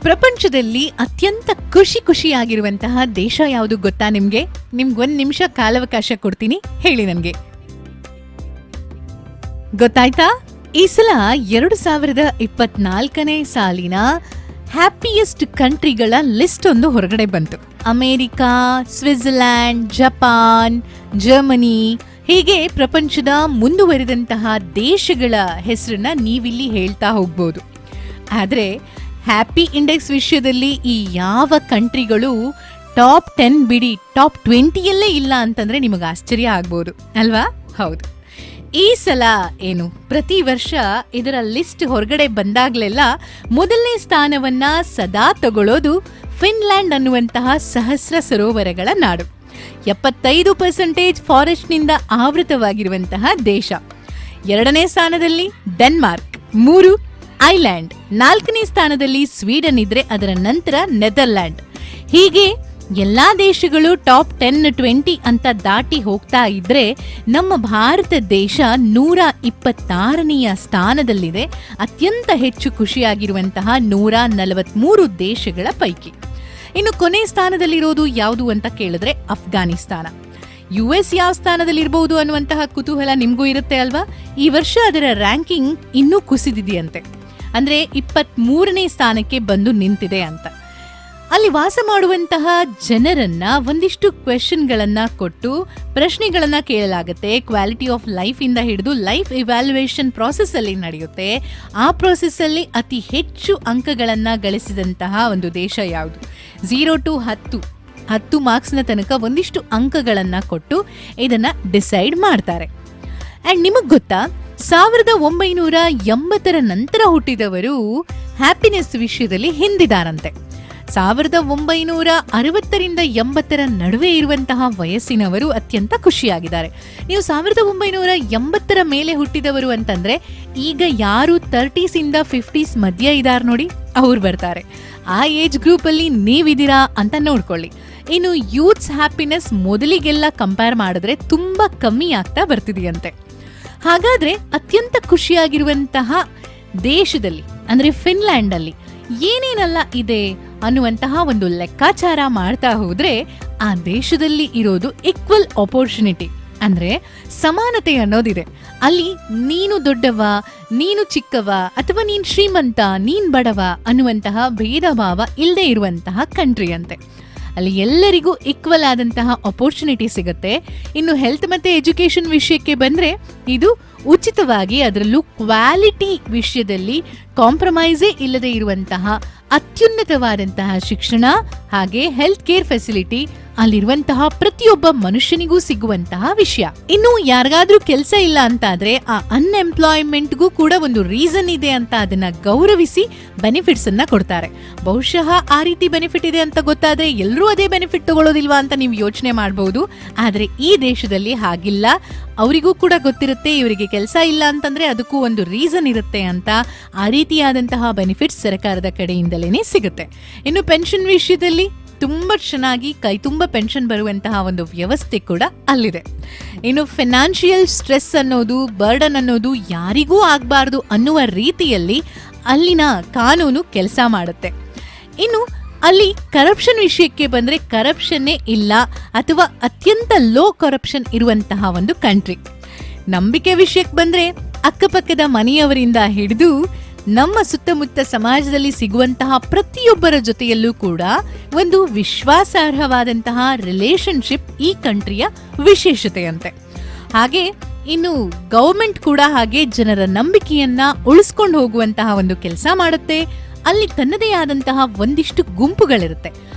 ಪ್ರಪಂಚದಲ್ಲಿ ಅತ್ಯಂತ ಖುಷಿಯಾಗಿರುವಂತಹ ದೇಶ ಯಾವುದು ಗೊತ್ತಾ ನಿಮ್ಗೆ? ನಿಮ್ಗೊಂದ್ ನಿಮಿಷ ಕಾಲಾವಕಾಶ ಕೊಡ್ತೀನಿ, ಹೇಳಿ ನನ್ಗೆ. ಗೊತ್ತಾಯ್ತಾ? ಈ ಸಲ 2024 ಸಾಲಿನ ಹ್ಯಾಪಿಯೆಸ್ಟ್ ಕಂಟ್ರಿಗಳ ಲಿಸ್ಟ್ ಒಂದು ಹೊರಗಡೆ ಬಂತು. ಅಮೆರಿಕಾ, ಸ್ವಿಟ್ಜರ್ಲ್ಯಾಂಡ್, ಜಪಾನ್, ಜರ್ಮನಿ, ಹೀಗೆ ಪ್ರಪಂಚದ ಮುಂದುವರಿದಂತಹ ದೇಶಗಳ ಹೆಸರನ್ನ ನೀವಿಲ್ಲಿ ಹೇಳ್ತಾ ಹೋಗ್ಬೋದು. ಆದ್ರೆ ಹ್ಯಾಪಿ ಇಂಡೆಕ್ಸ್ ವಿಷಯದಲ್ಲಿ ಈ ಯಾವ ಕಂಟ್ರಿಗಳು ಟಾಪ್ 10 ಬಿಡಿ ಟಾಪ್ 20ಯಲ್ಲೇ ಇಲ್ಲ ಅಂತಂದ್ರೆ ನಿಮಗೆ ಆಶ್ಚರ್ಯ ಆಗ್ಬೋದು ಅಲ್ವಾ? ಹೌದು. ಈ ಸಲ ಏನು, ಪ್ರತಿ ವರ್ಷ ಇದರ ಲಿಸ್ಟ್ ಹೊರಗಡೆ ಬಂದಾಗ್ಲೆಲ್ಲ ಮೊದಲನೇ ಸ್ಥಾನವನ್ನ ಸದಾ ತಗೊಳ್ಳೋದು ಫಿನ್ಲ್ಯಾಂಡ್ ಅನ್ನುವಂತಹ ಸಹಸ್ರ ಸರೋವರಗಳ ನಾಡು. 75% ಫಾರೆಸ್ಟ್ನಿಂದ ಆವೃತವಾಗಿರುವಂತಹ ದೇಶ. 2ನೇ ಸ್ಥಾನದಲ್ಲಿ ಡೆನ್ಮಾರ್ಕ್, 3 ಐಲ್ಯಾಂಡ್, 4ನೇ ಸ್ಥಾನದಲ್ಲಿ ಸ್ವೀಡನ್ ಇದ್ರೆ ಅದರ ನಂತರ ನೆದರ್ಲ್ಯಾಂಡ್. ಹೀಗೆ ಎಲ್ಲಾ ದೇಶಗಳು ಟಾಪ್ 10-20 ಅಂತ ದಾಟಿ ಹೋಗ್ತಾ ಇದ್ರೆ ನಮ್ಮ ಭಾರತ ದೇಶ 126ನೇ ಸ್ಥಾನದಲ್ಲಿದೆ, ಅತ್ಯಂತ ಹೆಚ್ಚು ಖುಷಿಯಾಗಿರುವಂತಹ 143 ದೇಶಗಳ ಪೈಕಿ. ಇನ್ನು ಕೊನೆ ಸ್ಥಾನದಲ್ಲಿರೋದು ಯಾವುದು ಅಂತ ಕೇಳಿದ್ರೆ ಅಫ್ಘಾನಿಸ್ತಾನ. US ಯಾವ ಸ್ಥಾನದಲ್ಲಿರಬಹುದು ಅನ್ನುವಂತಹ ಕುತೂಹಲ ನಿಮ್ಗೂ ಇರುತ್ತೆ ಅಲ್ವಾ? ಈ ವರ್ಷ ಅದರ ರ್ಯಾಂಕಿಂಗ್ ಇನ್ನೂ ಕುಸಿದಿದೆಯಂತೆ, ಅಂದ್ರೆ 23ನೇ ಸ್ಥಾನಕ್ಕೆ ಬಂದು ನಿಂತಿದೆ ಅಂತ. ಅಲ್ಲಿ ವಾಸ ಮಾಡುವಂತಹ ಜನರನ್ನ ಒಂದಿಷ್ಟು ಕ್ವೆಶನ್ಗಳನ್ನ ಕೊಟ್ಟು ಪ್ರಶ್ನೆಗಳನ್ನ ಕೇಳಲಾಗುತ್ತೆ. ಕ್ವಾಲಿಟಿ ಆಫ್ ಲೈಫ್ ಇಂದ ಹಿಡಿದು ಲೈಫ್ ಇವ್ಯಾಲ್ಯೂಯೇಷನ್ ಪ್ರಾಸೆಸ್ ಅಲ್ಲಿ ನಡೆಯುತ್ತೆ. ಆ ಪ್ರಾಸೆಸ್ ಅಲ್ಲಿ ಅತಿ ಹೆಚ್ಚು ಅಂಕಗಳನ್ನ ಗಳಿಸಿದಂತಹ ಒಂದು ದೇಶ ಯಾವುದು? 0 to 10 ಮಾರ್ಕ್ಸ್ನ ತನಕ ಒಂದಿಷ್ಟು ಅಂಕಗಳನ್ನ ಕೊಟ್ಟು ಇದನ್ನ ಡಿಸೈಡ್ ಮಾಡ್ತಾರೆ. ಅಂಡ್ ನಿಮಗ್ ಗೊತ್ತಾ, 1980 ನಂತರ ಹುಟ್ಟಿದವರು ಹ್ಯಾಪಿನೆಸ್ ವಿಷಯದಲ್ಲಿ ಹಿಂದಿದಾರಂತೆ. 1960ರಿಂದ 80 ನಡುವೆ ಇರುವಂತಹ ವಯಸ್ಸಿನವರು ಅತ್ಯಂತ ಖುಷಿಯಾಗಿದ್ದಾರೆ. ನೀವು 1980 ಮೇಲೆ ಹುಟ್ಟಿದವರು ಅಂತಂದ್ರೆ ಈಗ ಯಾರು 30s ಇಂದ 50s ಮಧ್ಯ ಇದಾರೆ ನೋಡಿ, ಅವ್ರು ಬರ್ತಾರೆ. ಆ ಏಜ್ ಗ್ರೂಪ್ ಅಲ್ಲಿ ನೀವಿದ್ದೀರಾ ಅಂತ ನೋಡ್ಕೊಳ್ಳಿ. ಇನ್ನು ಯೂತ್ಸ್ ಹ್ಯಾಪಿನೆಸ್ ಮೊದಲಿಗೆಲ್ಲ ಕಂಪೇರ್ ಮಾಡಿದ್ರೆ ತುಂಬಾ ಕಮ್ಮಿ ಆಗ್ತಾ ಬರ್ತಿದೆಯಂತೆ. ಹಾಗಾದ್ರೆ ಅತ್ಯಂತ ಖುಷಿಯಾಗಿರುವಂತಹ ದೇಶದಲ್ಲಿ ಅಂದ್ರೆ ಫಿನ್ಲ್ಯಾಂಡ್ ಅಲ್ಲಿ ಏನೇನೆಲ್ಲ ಇದೆ ಅನ್ನುವಂತಹ ಒಂದು ಲೆಕ್ಕಾಚಾರ ಮಾಡ್ತಾ ಹೋದ್ರೆ ಆ ದೇಶದಲ್ಲಿ ಇರೋದು ಈಕ್ವಲ್ ಆಪರ್ಚುನಿಟಿ, ಅಂದ್ರೆ ಸಮಾನತೆ ಅನ್ನೋದಿದೆ. ಅಲ್ಲಿ ನೀನು ದೊಡ್ಡವ, ನೀನು ಚಿಕ್ಕವ, ಅಥವಾ ನೀನ್ ಶ್ರೀಮಂತ, ನೀನ್ ಬಡವ ಅನ್ನುವಂತಹ ಭೇದ ಭಾವ ಇಲ್ಲದೆ ಇರುವಂತಹ ಕಂಟ್ರಿ ಅಂತೆ. ಅಲ್ಲಿ ಎಲ್ಲರಿಗೂ ಈಕ್ವಲ್ ಆದಂತಹ ಆಪರ್ಚುನಿಟಿ ಸಿಗುತ್ತೆ. ಇನ್ನು ಹೆಲ್ತ್ ಮತ್ತೆ ಎಜುಕೇಶನ್ ವಿಷಯಕ್ಕೆ ಬಂದ್ರೆ ಇದು ಉಚಿತವಾಗಿ, ಅದರಲ್ಲೂ ಕ್ವಾಲಿಟಿ ವಿಷಯದಲ್ಲಿ ಕಾಂಪ್ರಮೈಸೇ ಇಲ್ಲದೆ ಇರುವಂತಹ ಅತ್ಯುನ್ನತವಾದಂತಹ ಶಿಕ್ಷಣ ಹಾಗೆ ಹೆಲ್ತ್ ಕೇರ್ ಫೆಸಿಲಿಟಿ ಅಲ್ಲಿರುವಂತಹ ಪ್ರತಿಯೊಬ್ಬ ಮನುಷ್ಯನಿಗೂ ಸಿಗುವಂತಹ ವಿಷಯ. ಇನ್ನು ಯಾರಿಗಾದ್ರೂ ಕೆಲಸ ಇಲ್ಲ ಅಂತಾದ್ರೆ ಆ ಅನ್ಎಂಪ್ಲಾಯ್ಮೆಂಟ್ಗೂ ಕೂಡ ಒಂದು ರೀಸನ್ ಇದೆ ಅಂತ ಅದನ್ನ ಗೌರವಿಸಿ ಬೆನಿಫಿಟ್ಸ್ ಅನ್ನ ಕೊಡ್ತಾರೆ. ಬಹುಶಃ ಆ ರೀತಿ ಬೆನಿಫಿಟ್ ಇದೆ ಅಂತ ಗೊತ್ತಾದ್ರೆ ಎಲ್ಲರೂ ಅದೇ ಬೆನಿಫಿಟ್ ತಗೊಳ್ಳೋದಿಲ್ವಾ ಅಂತ ನೀವು ಯೋಚನೆ ಮಾಡಬಹುದು. ಆದ್ರೆ ಈ ದೇಶದಲ್ಲಿ ಹಾಗಿಲ್ಲ. ಅವರಿಗೂ ಕೂಡ ಗೊತ್ತಿರುತ್ತೆ ಇವರಿಗೆ ಕೆಲಸ ಇಲ್ಲ ಅಂತಂದ್ರೆ ಅದಕ್ಕೂ ಒಂದು ರೀಸನ್ ಇರುತ್ತೆ ಅಂತ. ಆ ರೀತಿಯಾದಂತಹ ಬೆನಿಫಿಟ್ಸ್ ಸರ್ಕಾರದ ಕಡೆಯಿಂದಲೇ ಸಿಗುತ್ತೆ. ಇನ್ನು ಪೆನ್ಷನ್ ವಿಷಯದಲ್ಲಿ ತುಂಬಾ ಚೆನ್ನಾಗಿ ಕೈ ತುಂಬಾ ಪೆನ್ಷನ್ ಬರುವಂತಹ ಒಂದು ವ್ಯವಸ್ಥೆ ಕೂಡ ಅಲ್ಲಿದೆ. ಇನ್ನು ಫೈನಾನ್ಷಿಯಲ್ ಸ್ಟ್ರೆಸ್ ಅನ್ನೋದು, ಬರ್ಡನ್ ಅನ್ನೋದು ಯಾರಿಗೂ ಆಗ್ಬಾರ್ದು ಅನ್ನುವ ರೀತಿಯಲ್ಲಿ ಅಲ್ಲಿನ ಕಾನೂನು ಕೆಲಸ ಮಾಡುತ್ತೆ. ಇನ್ನು ಅಲ್ಲಿ ಕರಪ್ಷನ್ ವಿಷಯಕ್ಕೆ ಬಂದ್ರೆ ಕರಪ್ಷನ್ನೇ ಇಲ್ಲ, ಅಥವಾ ಅತ್ಯಂತ ಲೋ ಕರಪ್ಷನ್ ಇರುವಂತಹ ಒಂದು ಕಂಟ್ರಿ. ನಂಬಿಕೆ ವಿಷಯಕ್ಕೆ ಬಂದ್ರೆ ಅಕ್ಕಪಕ್ಕದ ಮನೆಯವರಿಂದ ಹಿಡಿದು ನಮ್ಮ ಸುತ್ತಮುತ್ತ ಸಮಾಜದಲ್ಲಿ ಸಿಗುವಂತಹ ಪ್ರತಿಯೊಬ್ಬರ ಜೊತೆಯಲ್ಲೂ ಕೂಡ ಒಂದು ವಿಶ್ವಾಸಾರ್ಹವಾದಂತಹ ರಿಲೇಶನ್ಶಿಪ್ ಈ ಕಂಟ್ರಿಯ ವಿಶೇಷತೆಯಂತೆ. ಹಾಗೆ ಇನ್ನು ಗವರ್ಮೆಂಟ್ ಕೂಡ ಹಾಗೆ ಜನರ ನಂಬಿಕೆಯನ್ನ ಉಳಿಸ್ಕೊಂಡು ಹೋಗುವಂತಹ ಒಂದು ಕೆಲಸ ಮಾಡುತ್ತೆ. ಅಲ್ಲಿ ತನ್ನದೇ ಆದಂತಹ ಒಂದಿಷ್ಟು ಗುಂಪುಗಳಿರುತ್ತೆ.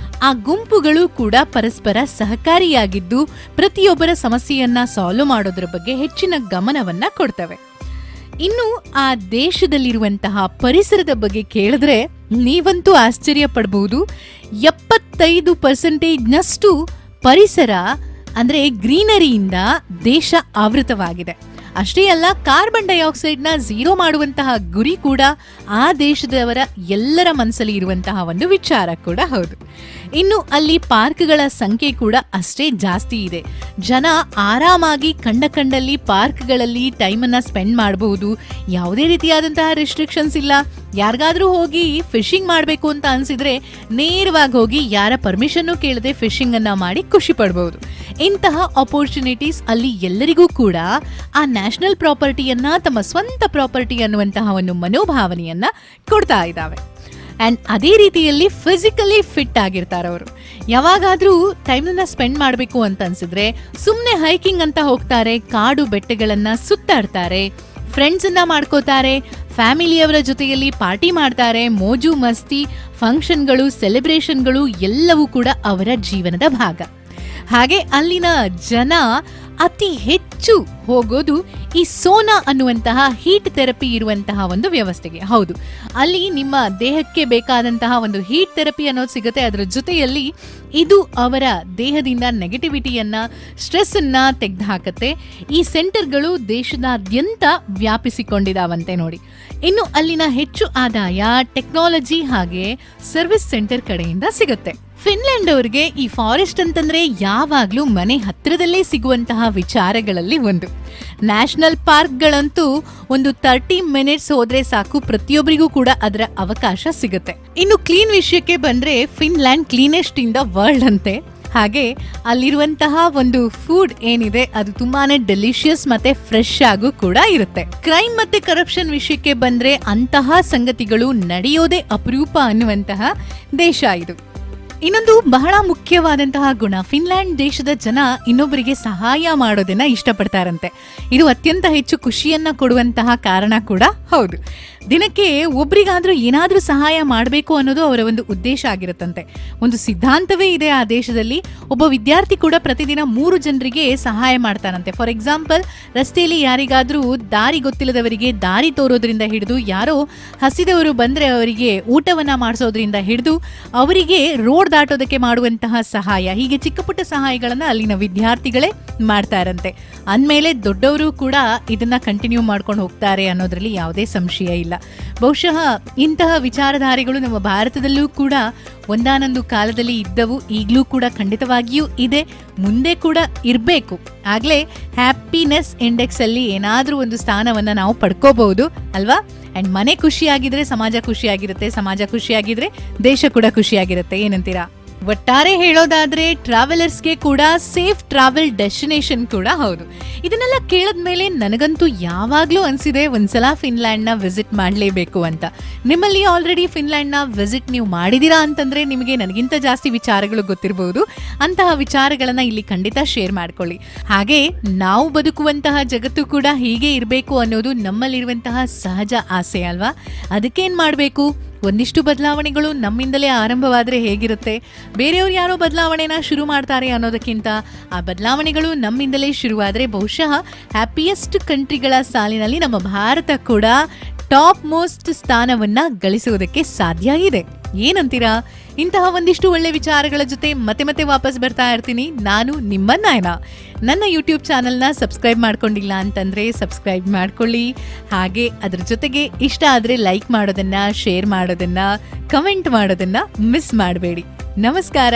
ಆ ಗುಂಪುಗಳು ಕೂಡ ಪರಸ್ಪರ ಸಹಕಾರಿಯಾಗಿದ್ದು ಪ್ರತಿಯೊಬ್ಬರ ಸಮಸ್ಯೆಯನ್ನ ಸಾಲ್ವ್ ಮಾಡೋದ್ರ ಬಗ್ಗೆ ಹೆಚ್ಚಿನ ಗಮನವನ್ನ ಕೊಡ್ತವೆ. ಇನ್ನು ಆ ದೇಶದಲ್ಲಿರುವಂತಹ ಪರಿಸರದ ಬಗ್ಗೆ ಕೇಳಿದ್ರೆ ನೀವಂತೂ ಆಶ್ಚರ್ಯ ಪಡಬಹುದು. 75% ಪರಿಸರ ಅಂದ್ರೆ ಗ್ರೀನರಿಯಿಂದ ದೇಶ ಆವೃತವಾಗಿದೆ. ಅಷ್ಟೇ ಅಲ್ಲ, ಕಾರ್ಬನ್ ಡೈಆಕ್ಸೈಡ್ ನ 0 ಮಾಡುವಂತಹ ಗುರಿ ಕೂಡ ಆ ದೇಶದವರ ಎಲ್ಲರ ಮನಸ್ಸಲ್ಲಿ ಇರುವಂತಹ ಒಂದು ವಿಚಾರ ಕೂಡ ಹೌದು. ಇನ್ನು ಅಲ್ಲಿ ಪಾರ್ಕ್ಗಳ ಸಂಖ್ಯೆ ಕೂಡ ಅಷ್ಟೇ ಜಾಸ್ತಿ ಇದೆ. ಜನ ಆರಾಮಾಗಿ ಕಂಡಲ್ಲಿ ಪಾರ್ಕ್ಗಳಲ್ಲಿ ಟೈಮನ್ನ ಸ್ಪೆಂಡ್ ಮಾಡಬಹುದು. ಯಾವುದೇ ರೀತಿಯಾದಂತಹ ರೆಸ್ಟ್ರಿಕ್ಷನ್ಸ್ ಇಲ್ಲ. ಯಾರಿಗಾದ್ರೂ ಹೋಗಿ ಫಿಶಿಂಗ್ ಮಾಡಬೇಕು ಅಂತ ಅನ್ಸಿದ್ರೆ ನೇರವಾಗಿ ಹೋಗಿ ಯಾರ ಪರ್ಮಿಷನ್ ಕೇಳದೆ ಫಿಶಿಂಗ್ ಅನ್ನ ಮಾಡಿ ಖುಷಿ ಪಡಬಹುದು. ಇಂತಹ ಅಪರ್ಚುನಿಟೀಸ್ ಅಲ್ಲಿ ಎಲ್ಲರಿಗೂ ಕೂಡ ಆ ನ್ಯಾಷನಲ್ ಪ್ರಾಪರ್ಟಿಯನ್ನ ತಮ್ಮ ಸ್ವಂತ ಪ್ರಾಪರ್ಟಿ ಅನ್ನುವಂತಹ ಒಂದು ಮನೋಭಾವನೆಯನ್ನ ಕೊಡ್ತಾ ಇದ್ದಾವೆ. ಅಂಡ್ ಅದೇ ರೀತಿಯಲ್ಲಿ ಫಿಸಿಕಲಿ ಫಿಟ್ ಆಗಿರ್ತಾರೆ ಅವರು. ಯಾವಾಗಾದ್ರೂ ಟೈಮ್ನ ಸ್ಪೆಂಡ್ ಮಾಡಬೇಕು ಅಂತ ಅನ್ಸಿದ್ರೆ ಸುಮ್ಮನೆ ಹೈಕಿಂಗ್ ಅಂತ ಹೋಗ್ತಾರೆ, ಕಾಡು ಬೆಟ್ಟಗಳನ್ನ ಸುತ್ತಾಡ್ತಾರೆ, ಫ್ರೆಂಡ್ಸ್ ಅನ್ನ ಮಾಡ್ಕೋತಾರೆ, ಫ್ಯಾಮಿಲಿಯವರ ಜೊತೆಯಲ್ಲಿ ಪಾರ್ಟಿ ಮಾಡ್ತಾರೆ, ಮೋಜು ಮಸ್ತಿ, ಫಂಕ್ಷನ್ಗಳು, ಸೆಲೆಬ್ರೇಷನ್ಗಳು ಎಲ್ಲವೂ ಕೂಡ ಅವರ ಜೀವನದ ಭಾಗ. ಹಾಗೆ ಅಲ್ಲಿನ ಜನ ಅತಿ ಹೆಚ್ಚು ಹೋಗೋದು ಈ ಸೋನಾ ಅನ್ನುವಂತಹ ಹೀಟ್ ಥೆರಪಿ ಇರುವಂತಹ ಒಂದು ವ್ಯವಸ್ಥೆಗೆ. ಹೌದು, ಅಲ್ಲಿ ನಿಮ್ಮ ದೇಹಕ್ಕೆ ಬೇಕಾದಂತಹ ಒಂದು ಹೀಟ್ ಥೆರಪಿ ಅನ್ನೋದು ಸಿಗುತ್ತೆ. ಅದರ ಜೊತೆಯಲ್ಲಿ ಇದು ಅವರ ದೇಹದಿಂದ ನೆಗೆಟಿವಿಟಿಯನ್ನ, ಸ್ಟ್ರೆಸ್ ಅನ್ನ ತೆಗೆದುಹಾಕತ್ತೆ. ಈ ಸೆಂಟರ್ಗಳು ದೇಶದಾದ್ಯಂತ ವ್ಯಾಪಿಸಿಕೊಂಡಿದಾವಂತೆ ನೋಡಿ. ಇನ್ನು ಅಲ್ಲಿನ ಹೆಚ್ಚು ಆದಾಯ ಟೆಕ್ನಾಲಜಿ ಹಾಗೆ ಸರ್ವಿಸ್ ಸೆಂಟರ್ ಕಡೆಯಿಂದ ಸಿಗುತ್ತೆ. ಫಿನ್ಲೆಂಡ್ ಅವರಿಗೆ ಈ ಫಾರೆಸ್ಟ್ ಅಂತಂದ್ರೆ ಯಾವಾಗ್ಲೂ ಮನೆ ಹತ್ತಿರದಲ್ಲೇ ಸಿಗುವಂತಹ ವಿಚಾರಗಳಲ್ಲಿ ಒಂದು. ನ್ಯಾಷನಲ್ ಪಾರ್ಕ್ಗಳಂತೂ ಒಂದು 30 ಮಿನಿಟ್ಸ್ ಹೋದ್ರೆ ಸಾಕು, ಪ್ರತಿಯೊಬ್ಬರಿಗೂ ಕೂಡ ಅದರ ಅವಕಾಶ ಸಿಗುತ್ತೆ. ಇನ್ನು ಕ್ಲೀನ್ ವಿಷಯಕ್ಕೆ ಬಂದ್ರೆ Finland cleanest in the world ಅಂತೆ. ಹಾಗೆ ಅಲ್ಲಿರುವಂತಹ ಒಂದು ಫುಡ್ ಏನಿದೆ ಅದು ತುಂಬಾನೇ ಡೆಲಿಷಿಯಸ್ ಮತ್ತೆ ಫ್ರೆಶ್ ಆಗೂ ಕೂಡ ಇರುತ್ತೆ. ಕ್ರೈಮ್ ಮತ್ತೆ ಕರಪ್ಷನ್ ವಿಷಯಕ್ಕೆ ಬಂದ್ರೆ ಅಂತಹ ಸಂಗತಿಗಳು ನಡೆಯೋದೇ ಅಪರೂಪ ಅನ್ನುವಂತಹ ದೇಶ ಇದು. ಇನ್ನೊಂದು ಬಹಳ ಮುಖ್ಯವಾದಂತಹ ಗುಣ, ಫಿನ್ಲ್ಯಾಂಡ್ ದೇಶದ ಜನ ಇನ್ನೊಬ್ಬರಿಗೆ ಸಹಾಯ ಮಾಡೋದನ್ನ ಇಷ್ಟಪಡ್ತಾರಂತೆ. ಇದು ಅತ್ಯಂತ ಹೆಚ್ಚು ಖುಷಿಯನ್ನ ಕೊಡುವಂತಹ ಕಾರಣ ಕೂಡ ಹೌದು. ದಿನಕ್ಕೆ ಒಬ್ರಿಗಾದ್ರೂ ಏನಾದ್ರೂ ಸಹಾಯ ಮಾಡಬೇಕು ಅನ್ನೋದು ಅವರ ಒಂದು ಉದ್ದೇಶ ಆಗಿರುತ್ತಂತೆ. ಒಂದು ಸಿದ್ಧಾಂತವೇ ಇದೆ ಆ ದೇಶದಲ್ಲಿ. ಒಬ್ಬ ವಿದ್ಯಾರ್ಥಿ ಕೂಡ ಪ್ರತಿದಿನ 3 ಜನರಿಗೆ ಸಹಾಯ ಮಾಡ್ತಾನಂತೆ. ಫಾರ್ ಎಕ್ಸಾಂಪಲ್, ರಸ್ತೆಯಲ್ಲಿ ಯಾರಿಗಾದ್ರೂ ದಾರಿ ಗೊತ್ತಿಲ್ಲದವರಿಗೆ ದಾರಿ ತೋರೋದ್ರಿಂದ ಹಿಡಿದು, ಯಾರೋ ಹಸಿದವರು ಬಂದ್ರೆ ಅವರಿಗೆ ಊಟವನ್ನ ಮಾಡಿಸೋದ್ರಿಂದ ಹಿಡಿದು, ಅವರಿಗೆ ರೋಡ್ ದಾಟೋದಕ್ಕೆ ಮಾಡುವಂತಹ ಸಹಾಯ, ಹೀಗೆ ಚಿಕ್ಕ ಪುಟ್ಟ ಸಹಾಯಗಳನ್ನ ಅಲ್ಲಿನ ವಿದ್ಯಾರ್ಥಿಗಳೇ ಮಾಡ್ತಾ ಇರಂತೆ. ಅಂದ್ಮೇಲೆ ದೊಡ್ಡವರು ಕೂಡ ಇದನ್ನ ಕಂಟಿನ್ಯೂ ಮಾಡ್ಕೊಂಡು ಹೋಗ್ತಾರೆ ಅನ್ನೋದ್ರಲ್ಲಿ ಯಾವುದೇ ಸಂಶಯ ಇಲ್ಲ. ಬಹುಶಃ ಇಂತಹ ವಿಚಾರಧಾರೆಗಳು ನಮ್ಮ ಭಾರತದಲ್ಲೂ ಕೂಡ ಒಂದಾನೊಂದು ಕಾಲದಲ್ಲಿ ಇದ್ದವು, ಈಗಲೂ ಕೂಡ ಖಂಡಿತವಾಗಿಯೂ ಇದೆ, ಮುಂದೆ ಕೂಡ ಇರಬೇಕು. ಆಗ್ಲೇ ಹ್ಯಾಪಿನೆಸ್ ಇಂಡೆಕ್ಸ್ ಅಲ್ಲಿ ಏನಾದ್ರೂ ಒಂದು ಸ್ಥಾನವನ್ನ ನಾವು ಪಡ್ಕೋಬಹುದು ಅಲ್ವಾ? ಅಂಡ್ ಮನೆ ಖುಷಿಯಾಗಿದ್ರೆ ಸಮಾಜ ಖುಷಿಯಾಗಿರುತ್ತೆ, ಸಮಾಜ ಖುಷಿಯಾಗಿದ್ರೆ ದೇಶ ಕೂಡ ಖುಷಿಯಾಗಿರುತ್ತೆ. ಏನಂತೀರಾ? ಒಟ್ಟಾರೆ ಹೇಳೋದಾದ್ರೆ ಟ್ರಾವೆಲರ್ಸ್ಗೆ ಕೂಡ ಸೇಫ್ ಟ್ರಾವೆಲ್ ಡೆಸ್ಟಿನೇಷನ್ ಕೂಡ ಹೌದು. ಇದನ್ನೆಲ್ಲ ಕೇಳಿದ್ಮೇಲೆ ನನಗಂತೂ ಯಾವಾಗ್ಲೂ ಅನ್ಸಿದೆ ಒಂದ್ಸಲ ಫಿನ್ಲ್ಯಾಂಡ್ ನ ವಿಸಿಟ್ ಮಾಡಲೇಬೇಕು ಅಂತ. ನಿಮ್ಮಲ್ಲಿ ಆಲ್ರೆಡಿ ಫಿನ್ಲ್ಯಾಂಡ್ ನ ವಿಸಿಟ್ ನೀವು ಮಾಡಿದೀರಾ ಅಂತಂದ್ರೆ ನಿಮಗೆ ನನಗಿಂತ ಜಾಸ್ತಿ ವಿಚಾರಗಳು ಗೊತ್ತಿರಬಹುದು. ಅಂತಹ ವಿಚಾರಗಳನ್ನ ಇಲ್ಲಿ ಖಂಡಿತ ಶೇರ್ ಮಾಡ್ಕೊಳ್ಳಿ. ಹಾಗೆ ನಾವು ಬದುಕುವಂತಹ ಜಗತ್ತು ಕೂಡ ಹೀಗೆ ಇರಬೇಕು ಅನ್ನೋದು ನಮ್ಮಲ್ಲಿರುವಂತಹ ಸಹಜ ಆಸೆ ಅಲ್ವಾ? ಅದಕ್ಕೇನ್ ಮಾಡಬೇಕು? ಒಂದಿಷ್ಟು ಬದಲಾವಣೆಗಳು ನಮ್ಮಿಂದಲೇ ಆರಂಭವಾದ್ರೆ ಹೇಗಿರುತ್ತೆ? ಬೇರೆಯವ್ರು ಯಾರೋ ಬದಲಾವಣೆನ ಶುರು ಮಾಡ್ತಾರೆ ಅನ್ನೋದಕ್ಕಿಂತ ಆ ಬದಲಾವಣೆಗಳು ನಮ್ಮಿಂದಲೇ ಶುರುವಾದ್ರೆ ಬಹುಶಃ ಹ್ಯಾಪಿಯೆಸ್ಟ್ ಕಂಟ್ರಿಗಳ ಸಾಲಿನಲ್ಲಿ ನಮ್ಮ ಭಾರತ ಕೂಡ ಟಾಪ್ ಮೋಸ್ಟ್ ಸ್ಥಾನವನ್ನ ಗಳಿಸುವುದಕ್ಕೆ ಸಾಧ್ಯ ಇದೆ. ಏನಂತೀರಾ? ಇಂತಹ ಒಂದಿಷ್ಟು ಒಳ್ಳೆ ವಿಚಾರಗಳ ಜೊತೆ ಮತ್ತೆ ಮತ್ತೆ ವಾಪಸ್ ಬರ್ತಾ ಇರ್ತೀನಿ. ನಾನು ನಿಮ್ಮ ನಯನ. ನನ್ನ ಯೂಟ್ಯೂಬ್ ಚಾನಲ್ನ ಸಬ್ಸ್ಕ್ರೈಬ್ ಮಾಡ್ಕೊಂಡಿಲ್ಲ ಅಂತಂದ್ರೆ ಸಬ್ಸ್ಕ್ರೈಬ್ ಮಾಡ್ಕೊಳ್ಳಿ. ಹಾಗೆ ಅದ್ರ ಜೊತೆಗೆ ಇಷ್ಟ ಆದ್ರೆ ಲೈಕ್ ಮಾಡೋದನ್ನ, ಶೇರ್ ಮಾಡೋದನ್ನ, ಕಮೆಂಟ್ ಮಾಡೋದನ್ನ ಮಿಸ್ ಮಾಡಬೇಡಿ. ನಮಸ್ಕಾರ.